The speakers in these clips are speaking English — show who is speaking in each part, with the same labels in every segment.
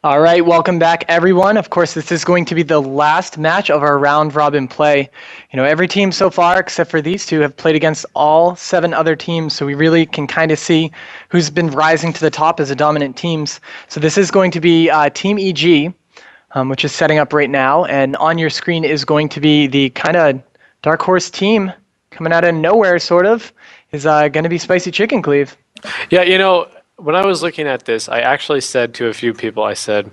Speaker 1: All right, welcome back, everyone. Of course, this is going to be the last match of our round-robin play. Every team so far, except for these two, have played against all 7 other teams, so we really can kind of see who's been rising to the top as the dominant teams. So this is going to be Team EG, which is setting up right now, and on your screen is going to be the kind of dark horse team coming out of nowhere, sort of, is going to be Spicy Chicken Cleave.
Speaker 2: Yeah, when I was looking at this, I actually said to a few people, I said,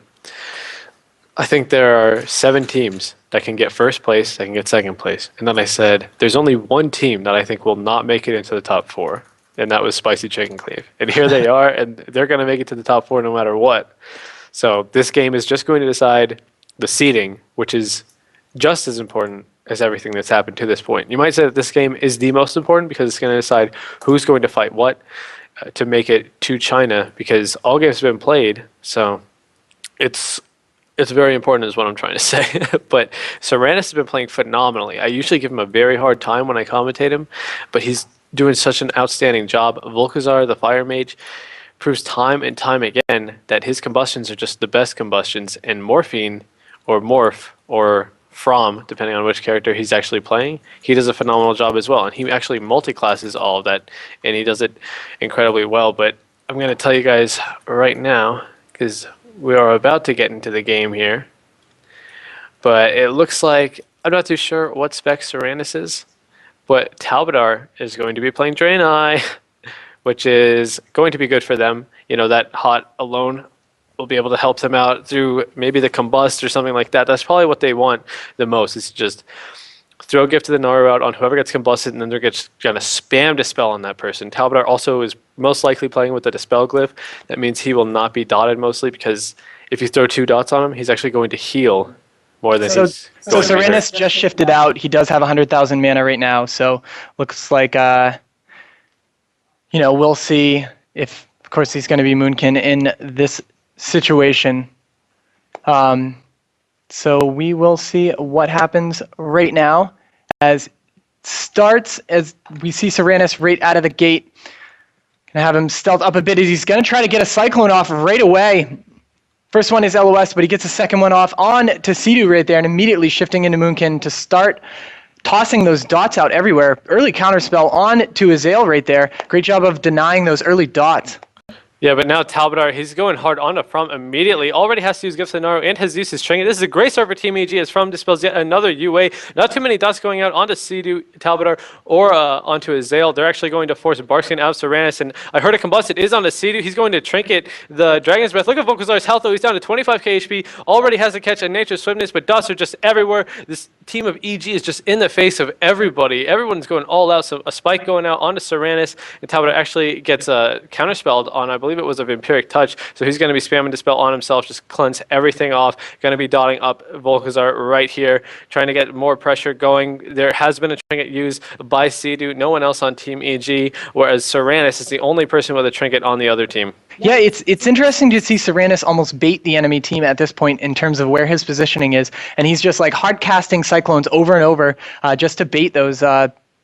Speaker 2: I think there are 7 teams that can get first place, that can get second place. And then I said, there's only one team that I think will not make it into the top 4. And that was Spicy Chicken Cleave. And here they are, and they're going to make it to the top 4 no matter what. So this game is just going to decide the seeding, which is just as important as everything that's happened to this point. You might say that this game is the most important because it's going to decide who's going to fight what to make it to China, because all games have been played, so it's very important is what I'm trying to say. But Sarantis has been playing phenomenally. I usually give him a very hard time when I commentate him, but he's doing such an outstanding job. Volkazar, the Fire Mage, proves time and time again that his combustions are just the best combustions, and Morphine, or Morph, or From, depending on which character he's actually playing, he does a phenomenal job as well. And he actually multi-classes all of that, and he does it incredibly well. But I'm going to tell you guys right now, because we are about to get into the game here. But it looks like, I'm not too sure what spec Sarantis is, but Talbadar is going to be playing Draenei, which is going to be good for them. That hot alone will be able to help them out through maybe the combust or something like that. That's probably what they want the most, is just throw a gift to the Naru out on whoever gets combusted, and then they're just going to spam Dispel on that person. Talbadar also is most likely playing with the Dispel glyph. That means he will not be dotted mostly, because if you throw 2 dots on him, he's actually going to heal more than he's
Speaker 1: So
Speaker 2: going to
Speaker 1: Sarantis just shifted out. He does have 100,000 mana right now, so looks like, we'll see if, of course, he's going to be Moonkin in this situation. So we will see what happens right now as we see Sarantis right out of the gate. Gonna have him stealth up a bit as he's gonna try to get a Cyclone off right away. First one is LOS, but he gets a second one off on to Sidu right there, and immediately shifting into Moonkin to start tossing those dots out everywhere. Early counterspell on to Azael right there. Great job of denying those early dots.
Speaker 2: Yeah, but now Talbadar, he's going hard on the From immediately. Already has to use Gifts of Naru, and Jesus is trinket. This is a great start for Team EG as From dispels yet another UA. Not too many dots going out onto Sidu, Talbadar, or onto Azael. They're actually going to force Barkskin out of Sarantis, and I heard a combust. It is on the Sidu. He's going to trinket the Dragon's Breath. Look at Volkazar's health, though. He's down to 25k HP. Already has to catch a Nature Swiftness, but dots are just everywhere. This team of EG is just in the face of everybody. Everyone's going all out, so a spike going out onto Sarantis, and Talbadar actually gets counterspelled on, I believe it was a Vampiric Touch, so he's going to be spamming Dispel on himself, just cleanse everything off. Going to be dotting up Volkazar right here, trying to get more pressure going. There has been a trinket used by Sidu, no one else on Team EG, whereas Sarantis is the only person with a trinket on the other team.
Speaker 1: Yeah, it's interesting to see Sarantis almost bait the enemy team at this point in terms of where his positioning is, and he's just like hard casting Cyclones over and over just to bait those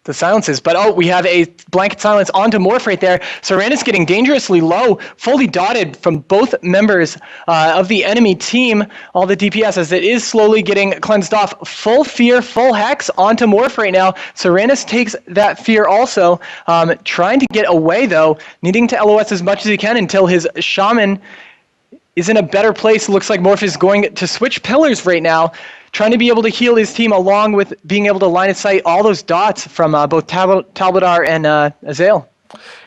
Speaker 1: the silences. But we have a blanket silence onto Morph right there. Sarantis getting dangerously low, fully dotted from both members of the enemy team. All the DPS as it is slowly getting cleansed off. Full Fear, full Hex onto Morph right now. Sarantis takes that Fear also. Trying to get away though, needing to LOS as much as he can until his Shaman is in a better place. Looks like Morph is going to switch pillars right now, trying to be able to heal his team along with being able to line of sight all those dots from both Talbadar and Azael.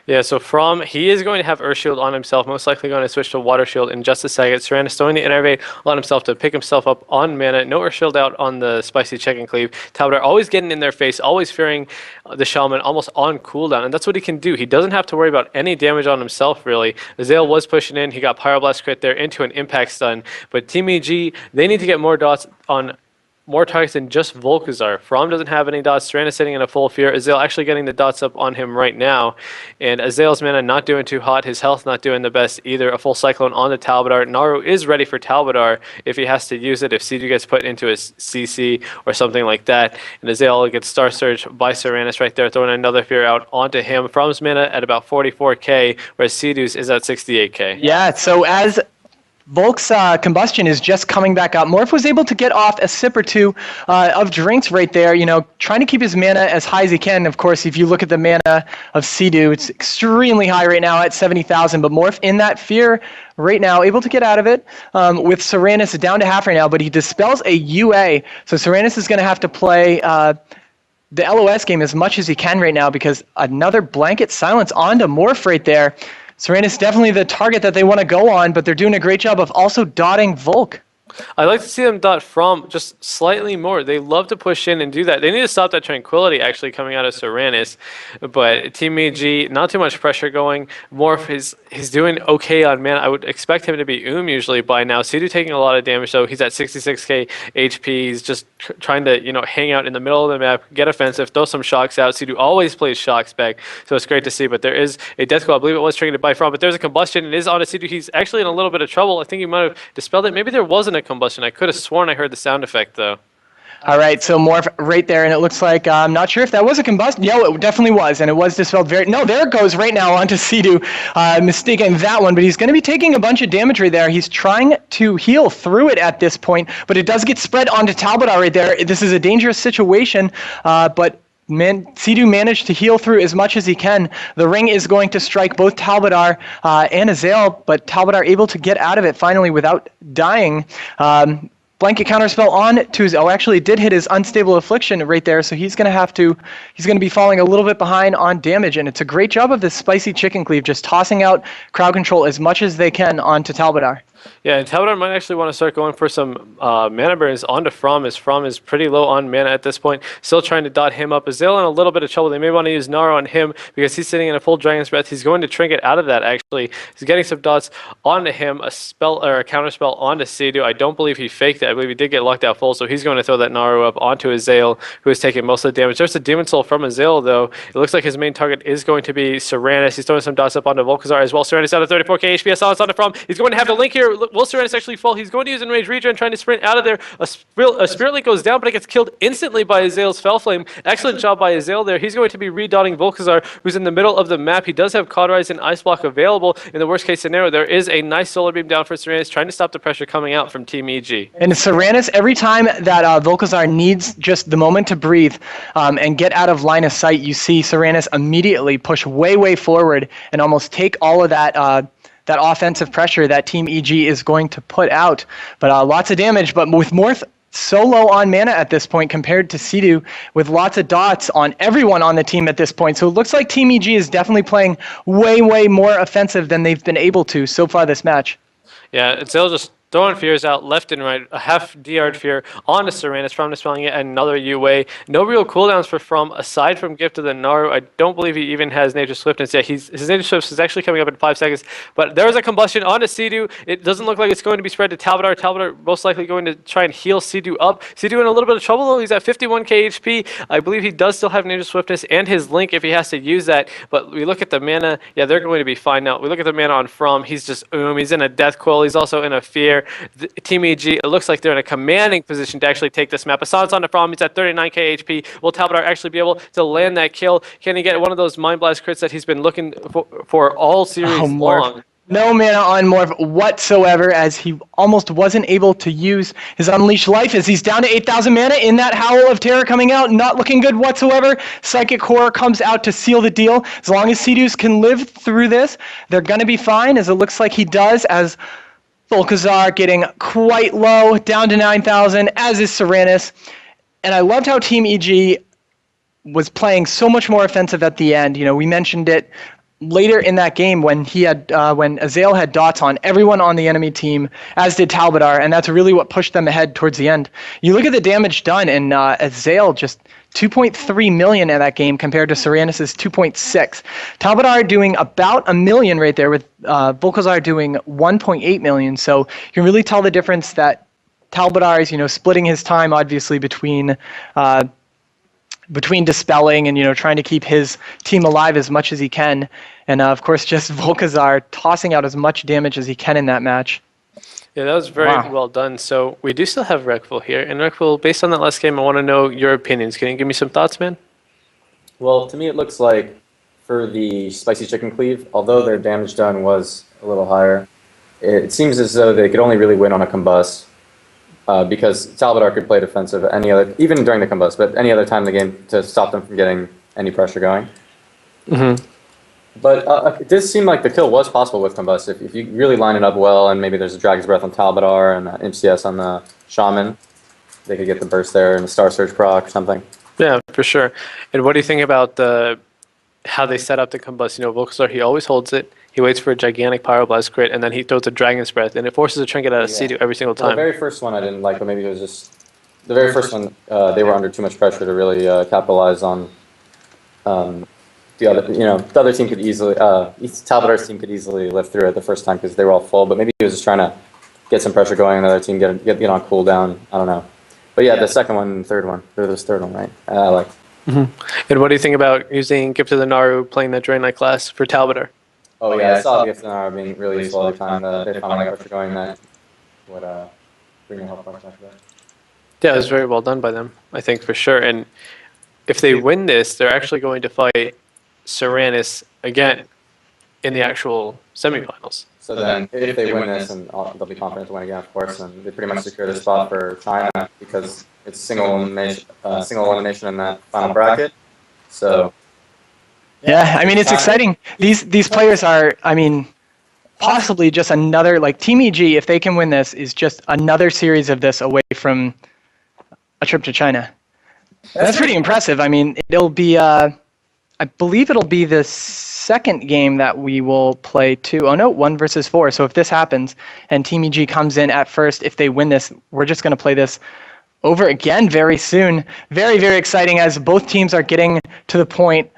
Speaker 2: Yeah, so he is going to have Earth Shield on himself, most likely going to switch to Water Shield in just a second. Sarantis throwing the Innervate on himself to pick himself up on mana. No Earth Shield out on the Spicy Chicken Cleave. Talbadar always getting in their face, always fearing the Shaman, almost on cooldown, and that's what he can do. He doesn't have to worry about any damage on himself, really. Azael was pushing in. He got Pyroblast crit there into an Impact Stun, but Team EG, they need to get more dots on more targets than just Volkazar. From doesn't have any dots. Sarantis sitting in a full Fear. Azael actually getting the dots up on him right now. And Azael's mana not doing too hot. His health not doing the best either. A full Cyclone on the Talbadar. Naru is ready for Talbadar if he has to use it. If Sidu gets put into his CC or something like that. And Azael gets Star Surge by Sarantis right there, throwing another Fear out onto him. From's mana at about 44k, whereas Sidu's is at 68k.
Speaker 1: Yeah, so as Volk's combustion is just coming back up. Morph was able to get off a sip or two of drinks right there, trying to keep his mana as high as he can. Of course, if you look at the mana of Sea-Doo, it's extremely high right now at 70,000, but Morph in that fear right now, able to get out of it with Serenus down to half right now, but he dispels a UA, so Serenus is going to have to play the LOS game as much as he can right now because another blanket silence onto Morph right there. Serenus definitely the target that they want to go on, but they're doing a great job of also dotting Volk.
Speaker 2: I like to see them dot from just slightly more. They love to push in and do that. They need to stop that tranquility actually coming out of Serenus. But Team EG, not too much pressure going. Morph he's doing okay on mana. I would expect him to be usually by now. Sea-Doo taking a lot of damage, so he's at 66k HP. He's just trying to hang out in the middle of the map, get offensive, throw some shocks out. Sea-Doo always plays shocks back, so it's great to see. But there is a death claw. I believe it was triggered by From, but there's a combustion. It is on a Sea-Doo. He's actually in a little bit of trouble. I think he might have dispelled it. Maybe there wasn't a combustion. I could have sworn I heard the sound effect though.
Speaker 1: All right, so Morph right there, and it looks like, I'm not sure if that was a combustion. Yeah, it definitely was, and it was dispelled no, there it goes right now onto Sea-Doo, mistaking that one, but he's going to be taking a bunch of damage right there. He's trying to heal through it at this point, but it does get spread onto Talbottar right there. This is a dangerous situation, but Sea-Doo managed to heal through as much as he can. The ring is going to strike both Talbottar and Azael, but Talbottar able to get out of it finally without dying. Blanket counterspell on to his, actually did hit his unstable affliction right there, so he's going to be falling a little bit behind on damage, and it's a great job of this spicy chicken cleave, just tossing out crowd control as much as they can onto Talbottar.
Speaker 2: Yeah, and Talbottar might actually want to start going for some mana burns onto From, as From is pretty low on mana at this point. Still trying to dot him up. Azael in a little bit of trouble. They may want to use Naro on him because he's sitting in a full Dragon's Breath. He's going to trinket out of that, actually. He's getting some dots onto him, a spell or a counter spell onto Sea-Doo. I don't believe he faked it. I believe he did get locked out full, so he's going to throw that Naro up onto Azael, who is taking most of the damage. There's a Demon Soul from Azael, though. It looks like his main target is going to be Serenus. He's throwing some dots up onto Volkazar as well. Serenus out of 34k HP. I saw it's on the From. He's going to have to link here. Will Serenus actually fall? He's going to use Enraged Regen, trying to sprint out of there. A Spirit Link goes down, but it gets killed instantly by Azael's Fell Flame. Excellent job by Azael there. He's going to be redotting Volkazar, who's in the middle of the map. He does have Cauterize and Ice Block available. In the worst case scenario, there is a nice Solar Beam down for Serenus, trying to stop the pressure coming out from Team EG.
Speaker 1: And Serenus, every time that Volkazar needs just the moment to breathe and get out of line of sight, you see Serenus immediately push way forward and almost take all of that that offensive pressure that Team EG is going to put out. But lots of damage, but with Morph so low on mana at this point compared to Sea-Doo, with lots of dots on everyone on the team at this point. So it looks like Team EG is definitely playing way more offensive than they've been able to so far this match.
Speaker 2: Yeah, Azael just throwing fears out left and right, a half DR'd fear onto Serenus, From dispelling it, and another UA. No real cooldowns for From, aside from Gift of the Naru. I don't believe he even has Nature Swiftness yet. His Nature Swiftness is actually coming up in 5 seconds, but there is a combustion onto Sea-Doo. It doesn't look like it's going to be spread to Talbottar. Talbottar most likely going to try and heal Sea-Doo up. Sea-Doo in a little bit of trouble, though. He's at 51k HP. I believe he does still have Nature Swiftness and his Link if he has to use that, but we look at the mana. Yeah, they're going to be fine now. We look at the mana on From. He's just he's in a Death Coil. He's also in a Fear. Team EG, it looks like they're in a commanding position to actually take this map. Assan's on the From. He's at 39k HP. Will Talbottar actually be able to land that kill? Can he get one of those Mind Blast crits that he's been looking for all series long?
Speaker 1: No mana on Morph whatsoever, as he almost wasn't able to use his Unleashed Life, as he's down to 8,000 mana in that Howl of Terror coming out, not looking good whatsoever. Psychic Horror comes out to seal the deal. As long as Sea-Doos can live through this, they're going to be fine, as it looks like he does, as Volkazar getting quite low, down to 9,000, as is Serenus. And I loved how Team EG was playing so much more offensive at the end. We mentioned it later in that game when when Azael had dots on everyone on the enemy team, as did Talbottar, and that's really what pushed them ahead towards the end. You look at the damage done, and Azael just 2.3 million in that game compared to Serenus' 2.6. Talbottar doing about 1 million right there, with Volkazar doing 1.8 million. So you can really tell the difference that Talbottar is, splitting his time obviously between dispelling and trying to keep his team alive as much as he can, and of course just Volkazar tossing out as much damage as he can in that match.
Speaker 2: Yeah, that was very well done. So we do still have Rekful here, and Rekful, based on that last game, I want to know your opinions. Can you give me some thoughts, man?
Speaker 3: Well, to me it looks like for the Spicy Chicken Cleave, although their damage done was a little higher, it seems as though they could only really win on a combust because Talbot could play defensive even during the combust, but any other time in the game to stop them from getting any pressure going.
Speaker 2: Mm-hmm.
Speaker 3: But it does seem like the kill was possible with combust if you really line it up well, and maybe there's a Dragon's Breath on Talbot and MCS on the Shaman. They could get the burst there and the Star Surge proc or something.
Speaker 2: Yeah, for sure. And what do you think about how they set up the combust? Volkazar, he always holds it. He waits for a gigantic Pyroblast crit, and then he throws a Dragon's Breath, and it forces a trinket out of Sea-Doo every single time.
Speaker 3: The very first one I didn't like, but maybe it was just the very first one. They were under too much pressure to really capitalize on. The other team could easily, Talbot's team could easily lift through it the first time because they were all full. But maybe he was just trying to get some pressure going, and the other team get on cooldown. I don't know. But yeah, the second one and third one. There's third one, right? I like.
Speaker 2: Mm-hmm. And what do you think about using Gift of the Naru playing that Drain Knight class for Talbot?
Speaker 3: Oh yeah, I saw Gift of the Naru being really useful every time they finally got pressure going. That would bring the health bar after that.
Speaker 2: Yeah, it was very well done by them, I think, for sure. And if they win this, they're actually going to fight Serenus again in the actual semifinals.
Speaker 3: So then, if they win this, and they'll be confident to win again, of course, and they pretty much secure their spot for China because it's single elimination in that final bracket. So.
Speaker 1: Yeah, I mean, it's exciting. These players are, I mean, possibly just another, like Team EG, if they can win this, is just another series of this away from a trip to China. That's pretty impressive. I mean, it'll be, I believe it'll be the second game that we will play too. Oh no, 1 versus 4. So if this happens and Team EG comes in at first, if they win this, we're just going to play this over again very soon. Very, very exciting as both teams are getting to the point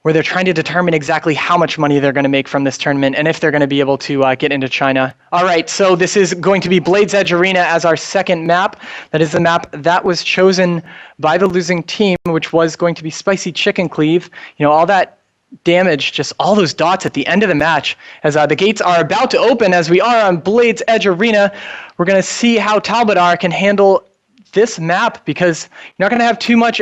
Speaker 1: where they're trying to determine exactly how much money they're going to make from this tournament and if they're going to be able to get into China. All right, so this is going to be Blades Edge Arena as our second map. That is the map that was chosen by the losing team, which was going to be Spicy Chicken Cleave. All that damage, just all those dots at the end of the match. As the gates are about to open, as we are on Blades Edge Arena, we're going to see how Talbot can handle this map because you're not going to have too much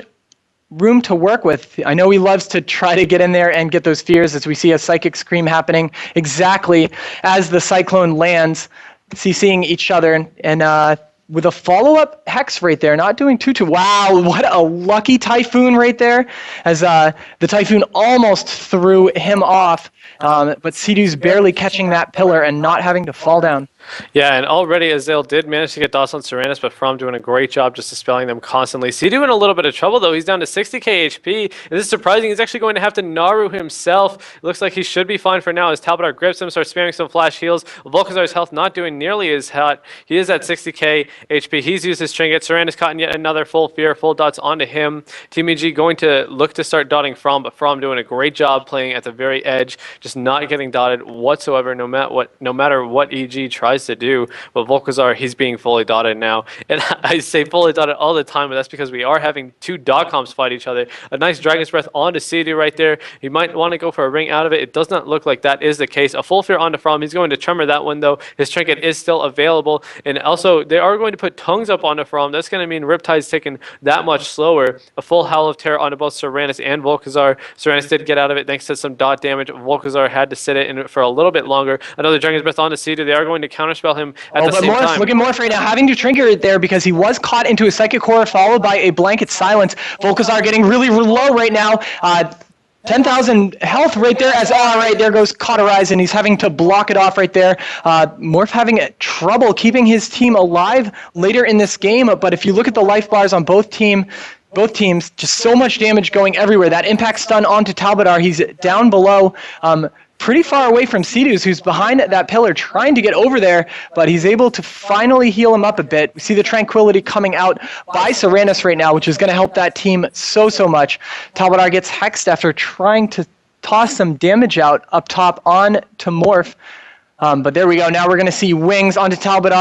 Speaker 1: room to work with. I know he loves to try to get in there and get those fears as we see a Psychic Scream happening exactly as the Cyclone lands, CCing each other, and with a follow-up Hex right there, not doing too. Wow, what a lucky Typhoon right there, as the Typhoon almost threw him off, but Sea-Doo's barely catching that pillar and not having to fall down.
Speaker 2: Yeah, and already Azale did manage to get dots on Serenus, but From doing a great job just dispelling them constantly. Sea-Doo in a little bit of trouble, though. He's down to 60k HP, and this is surprising. He's actually going to have to Naru himself. It looks like he should be fine for now as Talbot grips him, starts spamming some flash heals. Volkazar's health not doing nearly as hot. He is at 60k HP. He's used his trinket. Serenus caught in yet another full fear, full dots onto him. Team EG going to look to start dotting From, but From doing a great job playing at the very edge, just not getting dotted whatsoever, no matter what EG tries to do. But Volkazar, he's being fully dotted now. And I say fully dotted all the time, but that's because we are having two dot comps fight each other. A nice Dragon's Breath onto CD right there. He might want to go for a ring out of it. It does not look like that is the case. A full fear onto From. He's going to tremor that one, though. His trinket is still available. And also, they are going to put tongues up onto From. That's going to mean Riptide's taking that much slower. A full Howl of Terror onto both Serenus and Volkazar. Serenus did get out of it thanks to some dot damage. Volkazar had to sit it in for a little bit longer. Another Dragon's Breath onto CD. They are going to counterspell him at the same time.
Speaker 1: Look at Morph right now, having to trinket it there because he was caught into a Psychic Horror followed by a Blanket Silence. Volkazar getting really low right now. 10,000 health right there as, all right, there goes Cauterize, and he's having to block it off right there. Morph having trouble keeping his team alive later in this game, but if you look at the life bars on both teams, just so much damage going everywhere. That impact stun onto Talbot, he's down below. Pretty far away from Sea-Doo's, who's behind that pillar trying to get over there, but he's able to finally heal him up a bit. We see the Tranquility coming out by Serenus right now, which is going to help that team so much. Talbot gets hexed after trying to toss some damage out up top on to Morph. But there we go. Now we're going to see Wings onto Talbot,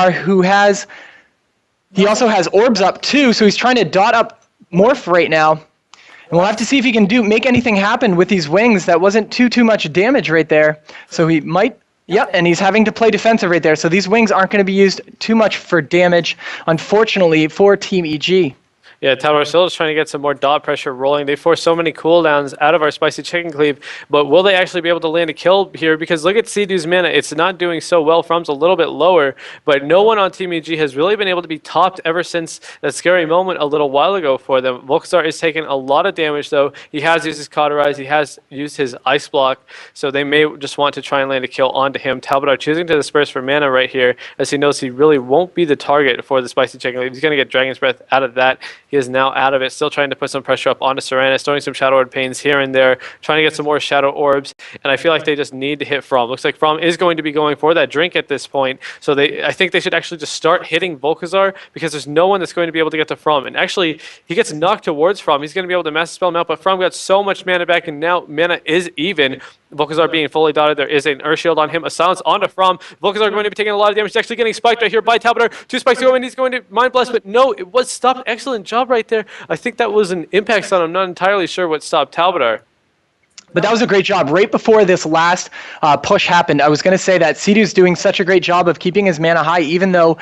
Speaker 1: he also has orbs up too, so he's trying to dot up Morph right now. And we'll have to see if he can make anything happen with these wings. That wasn't too much damage right there. So he might, yep, and he's having to play defensive right there. So these wings aren't going to be used too much for damage, unfortunately, for Team EG.
Speaker 2: Yeah, Talbot still is trying to get some more dot pressure rolling. They force so many cooldowns out of our spicy chicken cleave, but will they actually be able to land a kill here? Because look at Sea-Doo's mana. It's not doing so well. From's a little bit lower, but no one on Team EG has really been able to be topped ever since that scary moment a little while ago for them. Volkazar is taking a lot of damage, though. He has used his Cauterize. He has used his Ice Block, so they may just want to try and land a kill onto him. Talbot choosing to disperse for mana right here, as he knows he really won't be the target for the spicy chicken cleave. He's going to get Dragon's Breath out of that. He is now out of it, still trying to put some pressure up onto Serenus, throwing some Shadow Orb Pains here and there, trying to get some more Shadow Orbs, and I feel like they just need to hit From. Looks like From is going to be going for that drink at this point, so I think they should actually just start hitting Volkazar, because there's no one that's going to be able to get to From. And actually, he gets knocked towards From. He's going to be able to Master Spell him out, but From got so much mana back, and now mana is even. Volkazar being fully dotted, there is an Earth Shield on him, a Silence onto From. Volkazar going to be taking a lot of damage. He's actually getting spiked right here by Talbot. 2 spikes to go, and he's going to Mind Blast, but no, it was stopped. Excellent job right there. I think that was an impact stun. I'm not entirely sure what stopped Talbot.
Speaker 1: But that was a great job. Right before this last push happened, I was going to say that Sea-Doo's doing such a great job of keeping his mana high, even though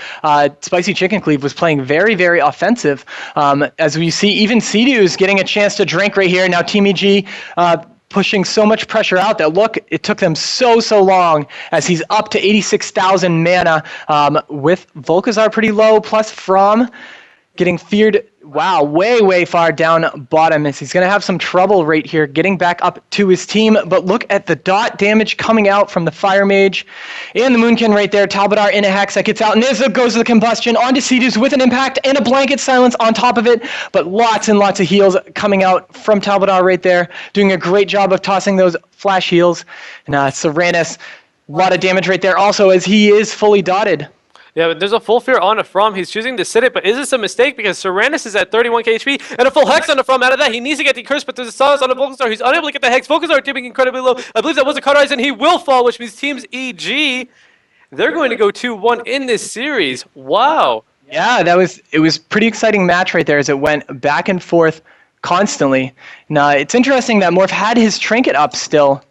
Speaker 1: Spicy Chicken Cleave was playing very, very offensive. As we see, even Sea-Doo's getting a chance to drink right here. Now Team EG pushing so much pressure out that, look, it took them so long as he's up to 86,000 mana with Volkazar pretty low, plus From getting feared, wow, way far down bottom, as he's going to have some trouble right here getting back up to his team. But look at the dot damage coming out from the Fire Mage and the Moonkin right there. Talbot in a Hex that gets out, and there goes the combustion onto Sea-Doo's with an impact and a blanket silence on top of it. But lots and lots of heals coming out from Talbot right there, doing a great job of tossing those flash heals. And Serenus, a lot of damage right there also, as he is fully dotted.
Speaker 2: Yeah, but there's a full fear on a From. He's choosing to sit it, but is this a mistake? Because Serenus is at 31k HP, and a full Hex on the From. Out of that, he needs to get the Curse, but there's a Silence on the Volkazar. He's unable to get the Hex. Volkazar dipping incredibly low. I believe that was a Cauterize, and he will fall, which means Teams EG, they're going to go 2-1 in this series. Wow.
Speaker 1: Yeah, it was pretty exciting match right there as it went back and forth constantly. Now, it's interesting that Morph had his Trinket up still,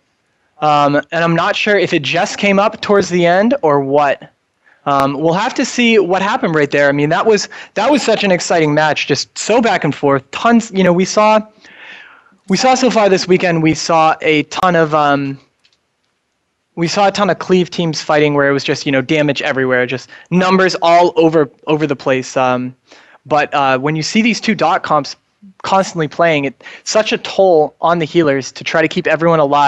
Speaker 1: and I'm not sure if it just came up towards the end or what. We'll have to see what happened right there. I mean, that was such an exciting match, just so back and forth. Tons, we saw so far this weekend. We saw a ton of Cleave teams fighting where it was just damage everywhere, just numbers all over the place. But when you see these two dot comps constantly playing, it's such a toll on the healers to try to keep everyone alive.